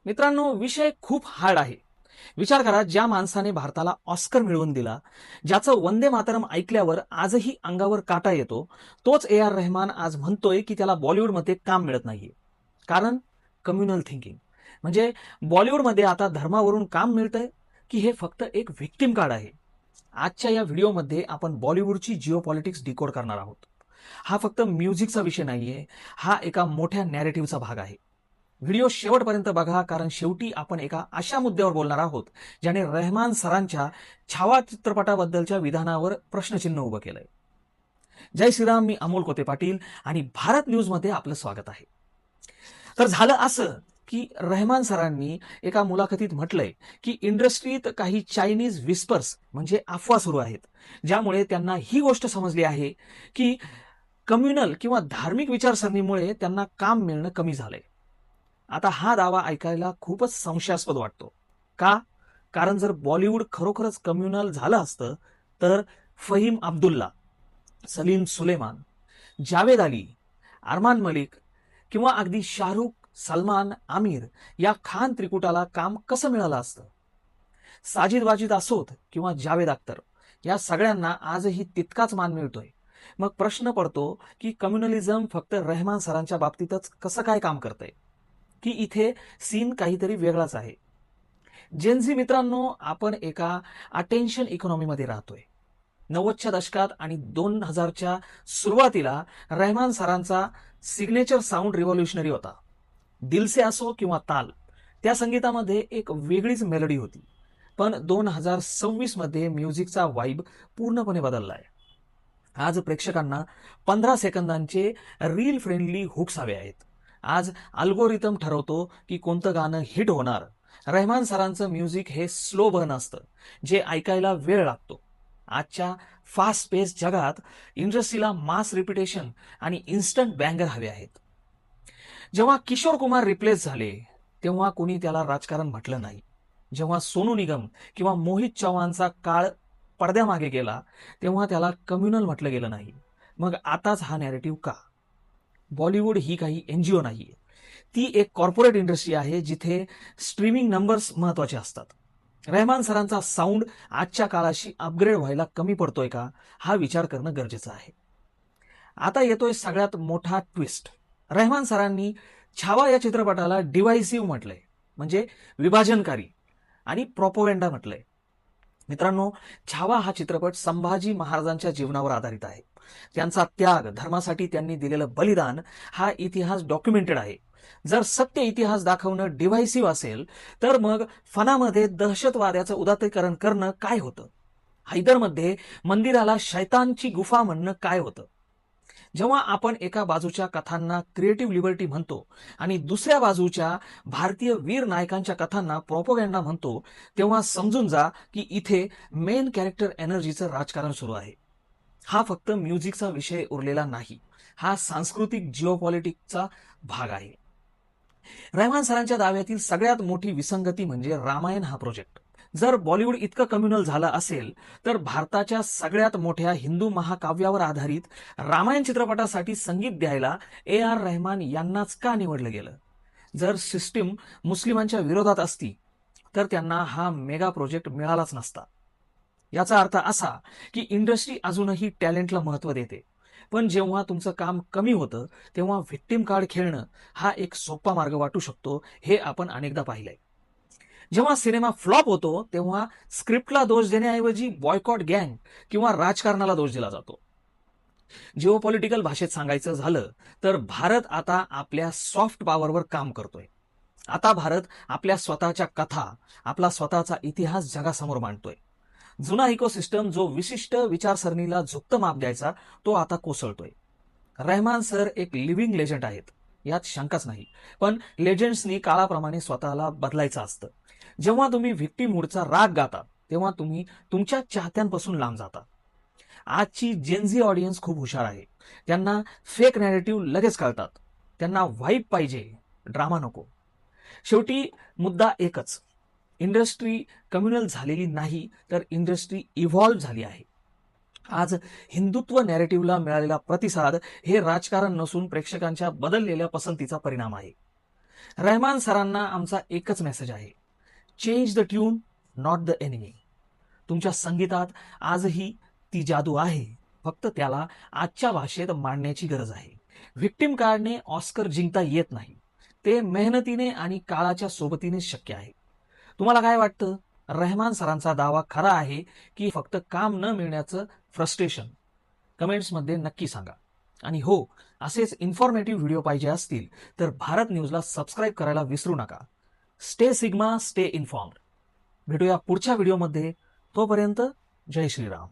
मित्रांनो, विषय खूप हार्ड आहे. विचार करा, ज्या माणसाने भारताला ऑस्कर मिळवून दिला, ज्याचं वंदे मातरम ऐकल्यावर आजही अंगावर काटा येतो, तोच ए आर रहमान आज म्हणतोय की त्याला बॉलिवूडमध्ये काम मिळत नाहीये. कारण कम्युनल थिंकिंग. म्हणजे बॉलिवूडमध्ये आता धर्मावरून काम मिळतंय की हे फक्त एक व्हिक्टिम कार्ड आहे? आजच्या या व्हिडिओमध्ये आपण बॉलिवूडची जिओ पॉलिटिक्स डिकोड करणार आहोत. हा फक्त म्युझिकचा विषय नाहीये, हा एका मोठ्या नॅरेटिव्हचा भाग आहे. व्हिडिओ शेवटपर्यंत बघा, कारण शेवटी आपण एका अशा मुद्द्यावर बोलणार आहोत ज्याने रहमान सरांच्या छावा चित्रपटाबद्दलच्या विधानावर प्रश्नचिन्ह उभं केलंय. जय श्रीराम, मी अमोल कोते पाटील आणि भारत न्यूजमध्ये आपलं स्वागत आहे. तर झालं असं की रहमान सरांनी एका मुलाखतीत म्हटलंय की इंडस्ट्रीत काही चायनीज विस्पर्स म्हणजे अफवा सुरू आहेत, ज्यामुळे त्यांना ही गोष्ट समजली आहे की कम्युनल किंवा धार्मिक विचारसरणीमुळे त्यांना काम मिळणं कमी झालंय. आता हा दावा ऐकायला खूपच संशयास्पद वाटतो. का? कारण जर बॉलिवूड खरोखरच कम्युनल झालं असतं तर फहीम अब्दुल्ला, सलीम सुलेमान, जावेद अली, अरमान मलिक किंवा अगदी शाहरुख, सलमान, आमिर या खान त्रिकुटाला काम कसं मिळालं असतं? साजिद वाजिद असोत किंवा जावेद अख्तर, या सगळ्यांना आजही तितकाच मान मिळतोय. मग प्रश्न पडतो की कम्युनलिझम फक्त रहमान सरांच्या बाबतीतच कसं काय काम करतंय, की इथे सीन काहीतरी वेगळाच आहे? जेनझी मित्रांनो, आपण एका अटेन्शन इकॉनॉमीमध्ये राहतोय. 90च्या दशकात आणि 2000च्या सुरुवातीला रहमान सरांचा सिग्नेचर साऊंड रिव्होल्युशनरी होता. दिलसे असो किंवा ताल, त्या संगीतामध्ये एक वेगळीच मेलडी होती. पण 2026 मध्ये म्युझिकचा वाईब पूर्णपणे बदललाय. आज प्रेक्षकांना 15 सेकंदांचे रील फ्रेंडली हुक्स हवे आहेत. आज अल्गोरिदम ठरवतो की कोणतं गाणं हिट होणार. रहमान सरांचं म्युझिक हे स्लो बर्न असतं, जे ऐकायला वेळ लागतो. आजच्या फास्ट पेस जगात इंडस्ट्रीला मास रिपिटेशन आणि इन्स्टंट बँगर हवे आहेत. जेव्हा किशोर कुमार रिप्लेस झाले तेव्हा कोणी त्याला राजकारण म्हटलं नाही. जेव्हा सोनू निगम किंवा मोहित चव्हाणचा काळ पडद्यामागे गेला तेव्हा त्याला कम्युनल म्हटलं गेलं नाही. मग आताच हा नॅरेटिव्ह का? बॉलिवूड ही काही एनजीओ नाहीये. ती एक कॉर्पोरेट इंडस्ट्री आहे जिथे स्ट्रीमिंग नंबर्स महत्वाचे असतात. रहमान सरांचा साऊंड आजच्या काळाशी अपग्रेड व्हायला कमी पडतोय का, हा विचार करणं गरजेचं आहे. आता येतोय सगळ्यात मोठा ट्विस्ट. रहमान सरांनी छावा या चित्रपटाला डिव्हायसिव्ह म्हटलंय, म्हणजे विभाजनकारी आणि प्रोपोगंडा म्हटलंय. मित्रांनो, छावा हा चित्रपट संभाजी महाराजांच्या जीवनावर आधारित आहे. त्यांचा त्याग, धर्मासाठी त्यांनी दिलेलं बलिदान, हा इतिहास डॉक्युमेंटेड आहे. जर सत्य इतिहास दाखवणं डिव्हायसिव्ह असेल तर मग फनामध्ये दहशतवाद्याचं उदात्तीकरण करणं काय होतं? हैदरमध्ये मंदिराला शैतानची गुफा म्हणणं काय होतं? जेव्हा आपण एका बाजूच्या कथांना क्रिएटिव्ह लिबर्टी म्हणतो आणि दुसऱ्या बाजूच्या भारतीय वीर नायकांच्या कथांना प्रोपोगंडा म्हणतो, तेव्हा समजून जा की इथे मेन कॅरेक्टर एनर्जीचं राजकारण सुरू आहे. हा फक्त म्युझिकचा विषय उरलेला नाही, हा सांस्कृतिक जिओपॉलिटिक्सचा भाग आहे. रहमान सरांच्या दाव्यातील सगळ्यात मोठी विसंगती म्हणजे रामायण हा प्रोजेक्ट. जर बॉलिवूड इतकं कम्युनल झालं असेल तर भारताच्या सगळ्यात मोठ्या हिंदू महाकाव्यावर आधारित रामायण चित्रपटासाठी संगीत द्यायला ए आर रहमान यांनाच का निवडलं गेलं? जर सिस्टीम मुस्लिमांच्या विरोधात असती तर त्यांना हा मेगा प्रोजेक्ट मिळालाच नसता. याचा अर्थ असा की इंडस्ट्री अजूनही टॅलेंटला महत्त्व देते, पण जेव्हा तुमचं काम कमी होतं तेव्हा व्हिक्टिम कार्ड खेळणं हा एक सोपा मार्ग वाटू शकतो, हे आपण अनेकदा पाहिलंय. जेव्हा सिनेमा फ्लॉप होतो तेव्हा स्क्रिप्टला दोष देण्याऐवजी बॉयकॉट गँग किंवा राजकारणाला दोष दिला जातो. जिओपॉलिटिकल भाषेत सांगायचं झालं तर भारत आता आपल्या सॉफ्ट पॉवरवर काम करतोय. आता भारत आपल्या स्वतःच्या कथा, आपला स्वतःचा इतिहास जगासमोर मांडतोय. जुना इकोसिस्टम जो विशिष्ट विचारसरणीला झुकतं माप द्यायचा, तो आता कोसळतोय. रहमान सर एक लिव्हिंग लेजंड आहेत, यात शंकाच नाही. पण लेजंड्सनी काळाप्रमाणे स्वतःला बदलायचं असतं. जेव्हा तुम्ही व्हिक्टिम मूडचा राग गाता तेव्हा तुम्ही तुमच्या चाहत्यांपासून लांब जाता. आजची जेनझी ऑडियन्स खूप हुशार आहे. त्यांना फेक नॅरेटिव्ह लगेच कळतात. त्यांना व्हाईब पाहिजे, ड्रामा नको. शेवटी मुद्दा एकच, इंडस्ट्री कम्युनल झालेली नाही तर इंडस्ट्री इव्हॉल्व्ह झाली आहे. आज हिंदुत्व नॅरेटिव्हला मिळालेला प्रतिसाद हे राजकारण नसून प्रेक्षकांच्या बदललेल्या पसंतीचा परिणाम आहे. रहमान सरांना आमचा एकच मेसेज आहे, change the tune, not the enemy. तुमच्या संगीतात आजही ती जादू आहे, फक्त त्याला आजच्या भाषेत मांडण्याची गरज आहे. व्हिक्टिम कार्डने ऑस्कर जिंकता येत नाही, ते मेहनतीने आणि काळाच्या सोबतीने शक्य आहे. तुम्हाला काय वाटतं? रहमान सरांचा दावा खरा आहे की फक्त काम न मिळण्याचं फ्रस्ट्रेशन? कमेंट्समध्ये नक्की सांगा. आणि हो, असेच इन्फॉर्मेटिव्ह व्हिडिओ पाहिजे असतील तर भारत न्यूजला सबस्क्राईब करायला विसरू नका. Stay sigma, stay informed. भेटूया पुढच्या व्हिडिओमध्ये. तोपर्यंत जय श्रीराम.